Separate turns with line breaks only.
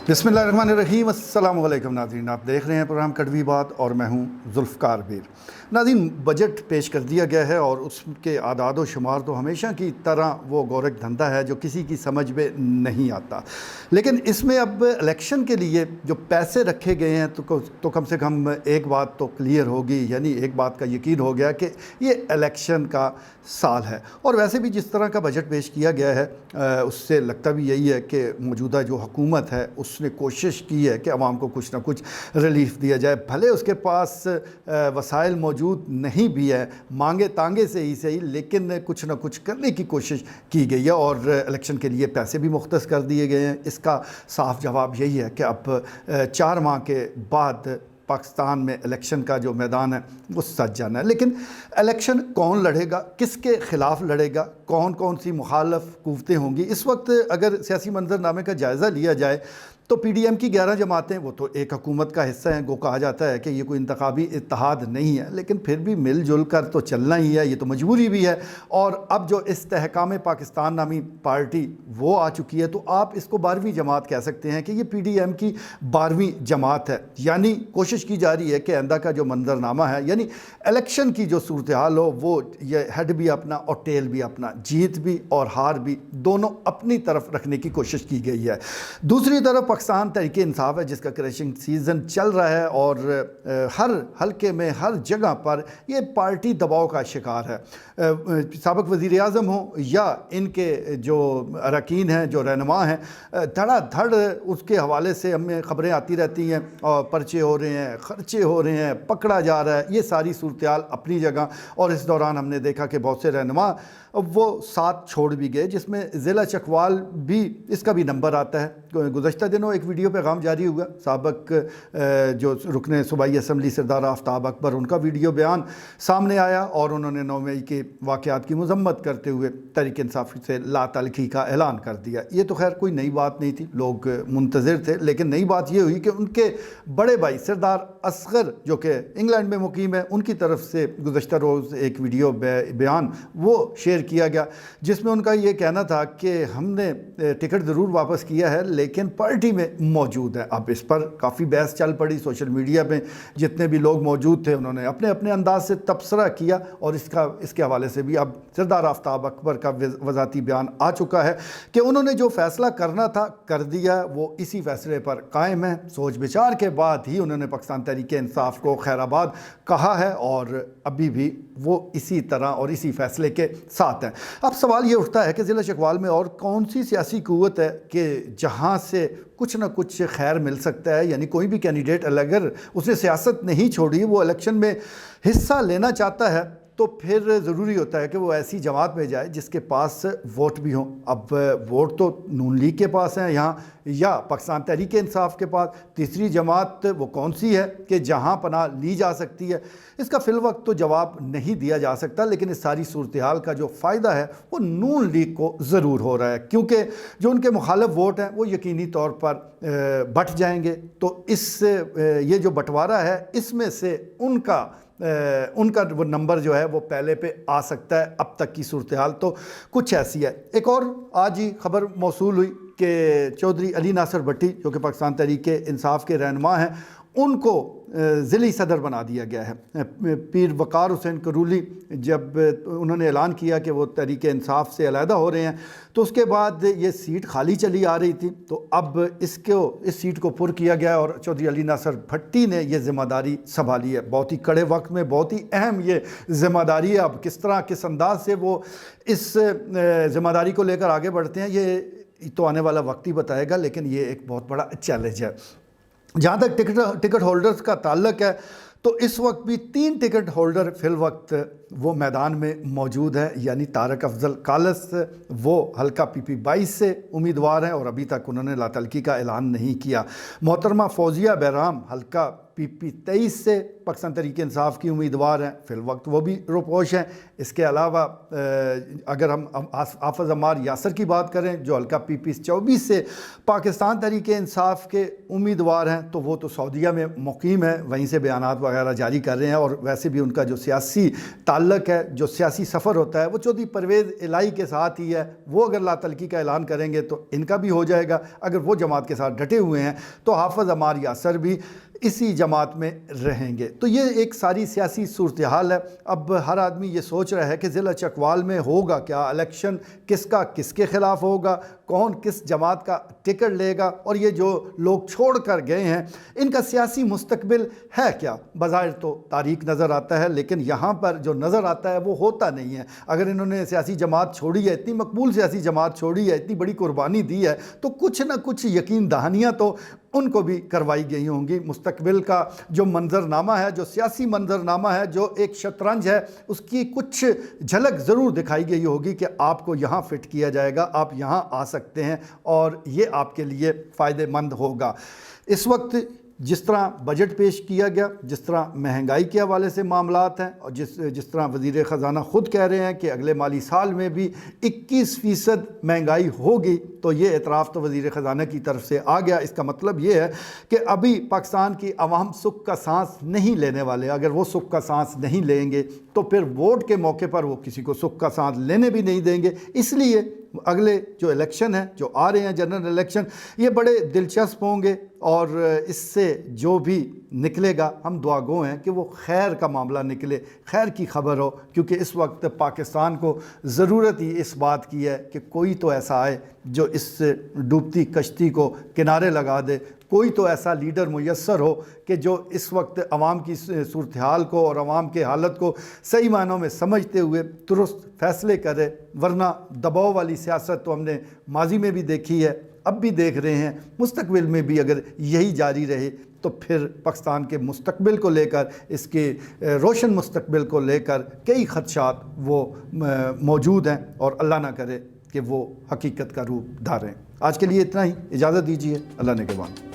बिस्मिल्लाहिर्रहमानिर्रहीम। अस्सलाम वालेकुम नाज़रीन, आप देख रहे हैं प्रोग्राम कड़वी बात और मैं हूं जुल्फ़कार बीर। नाज़रीन, बजट पेश कर दिया गया है और उसके आदाद व शुमार तो हमेशा की तरह वो गोरख धंधा है जो किसी की समझ में नहीं आता। लेकिन इसमें अब इलेक्शन के लिए जो पैसे रखे गए हैं तो कम से कम एक बात तो क्लियर होगी, यानी एक बात का यकीन हो गया कि ये इलेक्शन का साल है। और वैसे भी जिस तरह का बजट पेश किया गया है उससे लगता भी यही है कि मौजूदा जो हुकूमत है उसने कोशिश की है कि आवाम को कुछ ना कुछ रिलीफ दिया जाए। भले उसके पास वसाइल मौजूद नहीं भी है, मांगे तांगे से ही सही, लेकिन कुछ ना कुछ करने की कोशिश की गई है और इलेक्शन के लिए पैसे भी मुख्तस कर दिए गए हैं। इसका साफ जवाब यही है कि अब 4 माह के बाद पाकिस्तान में इलेक्शन का जो मैदान है वो सज जाना है। लेकिन इलेक्शन कौन लड़ेगा, किसके ख़िलाफ़ लड़ेगा, कौन कौन सी मुखालफ कुव्वतें होंगी, इस वक्त अगर सियासी मंजरनामे का जायज़ा लिया जाए तो PDM की 11 जमातें वो तो एक हुकूमत का हिस्सा हैं। गो कहा जाता है कि ये कोई इंतखाबी इत्तेहाद नहीं है, लेकिन फिर भी मिलजुल कर तो चलना ही है, ये तो मजबूरी भी है। और अब जो इस्तेहकाम पाकिस्तान नामी पार्टी वो आ चुकी है, तो आप इसको 12वीं जमात कह सकते हैं कि ये PDM की 12वीं जमात है। यानी कोशिश की जा रही है कि आइंदा का जो मंजरनामा है, यानी इलेक्शन की जो सूरत हाल हो, वो ये हेड भी अपना और टेल भी अपना, जीत भी और हार भी दोनों अपनी तरफ रखने की कोशिश की गई है। दूसरी तरफ पाकिस्तान तहरीक इंसाफ है जिसका क्रैशिंग सीज़न चल रहा है और हर हलके में हर जगह पर ये पार्टी दबाव का शिकार है। साबिक़ वज़ीर आज़म हो या इनके जो अरकान हैं, जो रहनुमा हैं, धड़ाधड़ उसके हवाले से हमें ख़बरें आती रहती हैं और पर्चे हो रहे हैं, ख़र्चे हो रहे हैं, पकड़ा जा रहा है। ये सारी सूरत हाल अपनी जगह। और इस दौरान हमने देखा कि बहुत से रहनुमा वो साथ छोड़ भी गए, जिसमें ज़िला चकवाल भी, इसका भी नंबर आता है। गुज़श्ता दिनों एक वीडियो पैगाम जारी हुआ, साबिक़ जो रुकने सूबाई असम्बली सरदार आफ्ताब अकबर, उनका वीडियो बयान सामने आया और उन्होंने 9 मई के वाक़यात की मज़म्मत करते हुए तहरीक इंसाफ से लातल्खी का ऐलान कर दिया। ये तो खैर कोई नई बात नहीं थी, लोग मुंतज़िर थे। लेकिन नई बात ये हुई कि उनके बड़े भाई सरदार असगर जो कि इंग्लैंड में मुकीम है, उनकी तरफ से गुज़श्ता रोज़ एक वीडियो बयान वो शेयर किया गया, जिसमें उनका ये कहना था कि हमने टिकट ज़रूर वापस किया है लेकिन पार्टी में मौजूद है। अब इस पर काफ़ी बहस चल पड़ी। सोशल मीडिया में जितने भी लोग मौजूद थे उन्होंने अपने अपने अंदाज से तबसरा किया और इसके हवाले से भी अब सरदार आफ्ताब अकबर का वज़ाती बयान आ चुका है कि उन्होंने जो फ़ैसला करना था कर दिया, वो इसी फ़ैसले पर कायम है। सोच विचार के बाद ही उन्होंने पाकिस्तान तहरीक इंसाफ को खैराबाद कहा है और अभी भी वो इसी तरह और इसी फ़ैसले के साथ है। अब सवाल ये उठता है कि ज़िला चकवाल में और कौन सी सियासी क़ुव्वत है कि जहाँ से कुछ ना कुछ खैर मिल सकता है। यानी कोई भी कैंडिडेट अगर उसने सियासत नहीं छोड़ी, वो इलेक्शन में हिस्सा लेना चाहता है, तो फिर ज़रूरी होता है कि वो ऐसी जमात में जाए जिसके पास वोट भी हों। अब वोट तो नून लीग के पास हैं यहाँ, या पाकिस्तान तहरीक इंसाफ के पास। तीसरी जमात वो कौन सी है कि जहाँ पनाह ली जा सकती है, इसका फ़िलवक्त तो जवाब नहीं दिया जा सकता। लेकिन इस सारी सूरत हाल का जो फ़ायदा है वो नून लीग को ज़रूर हो रहा है, क्योंकि जो उनके मुखालिफ वोट हैं वो यकीनी तौर पर बट जाएंगे। तो ये जो बंटवारा है इसमें से उनका वो नंबर जो है वो पहले पे आ सकता है। अब तक की सूरत हाल तो कुछ ऐसी है। एक और आज ही खबर मौसूल हुई कि चौधरी अली नासिर भट्टी जो कि पाकिस्तान तहरीक इंसाफ के रहनुमा हैं, उनको ज़िली सदर बना दिया गया है। पीर वकार हुसैन करूली जब उन्होंने ऐलान किया कि वो तहरीक इंसाफ से अलहदा हो रहे हैं, तो उसके बाद ये सीट खाली चली आ रही थी। तो अब इस सीट को पुर किया गया और चौधरी अली नासिर भट्टी ने ये ज़िम्मेदारी संभाली है। बहुत ही कड़े वक्त में बहुत ही अहम ये ज़िम्मेदारी है। अब किस तरह किस अंदाज से वो इस ज़िम्मेदारी को लेकर आगे बढ़ते हैं ये तो आने वाला वक्त ही बताएगा, लेकिन ये एक बहुत बड़ा चैलेंज है। जहाँ तक टिकट होल्डर्स का ताल्लुक है, तो इस वक्त भी 3 टिकट होल्डर फिल वक्त वो मैदान में मौजूद है। यानी तारक अफजल कालस वो हल्का PP 22 से उम्मीदवार हैं और अभी तक उन्होंने लातल्की का ऐलान नहीं किया। मोहतरमा फौजिया बहराम हल्का PP 23 से पाकिस्तान तहरीक इंसाफ की उम्मीदवार हैं, फिल वक्त वो भी रोपोश हैं। इसके अलावा अगर हम हाफिज़ अम्मार यासर की बात करें जो हल्का PP 24 से पाकिस्तान तहरीक इंसाफ के उम्मीदवार हैं, तो वो तो सऊदीया में मुकीम है, वहीं से बयानात वगैरह जारी कर रहे हैं। और वैसे भी उनका जो सियासी ताल्लुक़ है, जो सियासी सफ़र होता है, वो चौधरी परवेज़ इलाही के साथ ही है। वो अगर लातलकी का ऐलान करेंगे तो इनका भी हो जाएगा। अगर वो जमात के साथ डटे हुए हैं तो हाफिज़ अम्मार यासर भी इसी जमात में रहेंगे। तो ये एक सारी सियासी सूरत हाल है। अब हर आदमी ये सोच रहा है कि ज़िला चकवाल में होगा क्या, इलेक्शन किसका किसके ख़िलाफ़ होगा, कौन किस जमात का टिकट लेगा, और ये जो लोग छोड़ कर गए हैं इनका सियासी मुस्तकबिल है क्या। बज़ाहिर तो तारीख नज़र आता है, लेकिन यहाँ पर जो नज़र आता है वो होता नहीं है। अगर इन्होंने सियासी जमात छोड़ी है, इतनी मकबूल सियासी जमात छोड़ी है, इतनी बड़ी कुर्बानी दी है, तो कुछ ना कुछ यकीन दहानियाँ तो उनको भी करवाई गई होंगी। मुस्तकबिल का जो मंजरनामा है, जो सियासी मंजरनामा है, जो एक शतरंज है, उसकी कुछ झलक ज़रूर दिखाई गई होगी कि आपको यहाँ फ़िट किया जाएगा, आप यहाँ आ सकते हैं और ये आपके लिए फ़ायदेमंद होगा। इस वक्त जिस तरह बजट पेश किया गया, जिस तरह महंगाई के हवाले से मामलात हैं, और जिस तरह वज़ीर ख़जाना ख़ुद कह रहे हैं कि अगले माली साल में भी 21% महंगाई होगी, तो ये एतराफ़ तो वज़ीर ख़जाना की तरफ से आ गया। इसका मतलब ये है कि अभी पाकिस्तान की अवाम सुख का सांस नहीं लेने वाले। अगर वो सुख का सांस नहीं लेंगे तो फिर वोट के मौके पर वो किसी को सुख का सांस लेने भी नहीं देंगे। इसलिए अगले जो इलेक्शन है, जो आ रहे हैं जनरल इलेक्शन, ये बड़े दिलचस्प होंगे और इससे जो भी निकलेगा हम दुआ गो हैं कि वो खैर का मामला निकले, खैर की खबर हो। क्योंकि इस वक्त पाकिस्तान को ज़रूरत ही इस बात की है कि कोई तो ऐसा आए जो इस डूबती कश्ती को किनारे लगा दे, कोई तो ऐसा लीडर मुयस्सर हो कि जो इस वक्त अवाम की सूरत हाल को और अवाम के हालत को सही मानों में समझते हुए दुरुस्त फ़ैसले करे। वरना दबाव वाली सियासत तो हमने माजी में भी देखी है, अब भी देख रहे हैं, मुस्तकबिल में भी अगर यही जारी रहे तो फिर पाकिस्तान के मुस्तकबिल को लेकर, इसके रोशन मुस्तकबिल को लेकर कई ख़दशात वो मौजूद हैं और अल्लाह ना करे कि वो हकीकत का रूप धारें। आज के लिए इतना ही, इजाज़त दीजिए, अल्लाह ने के बाद।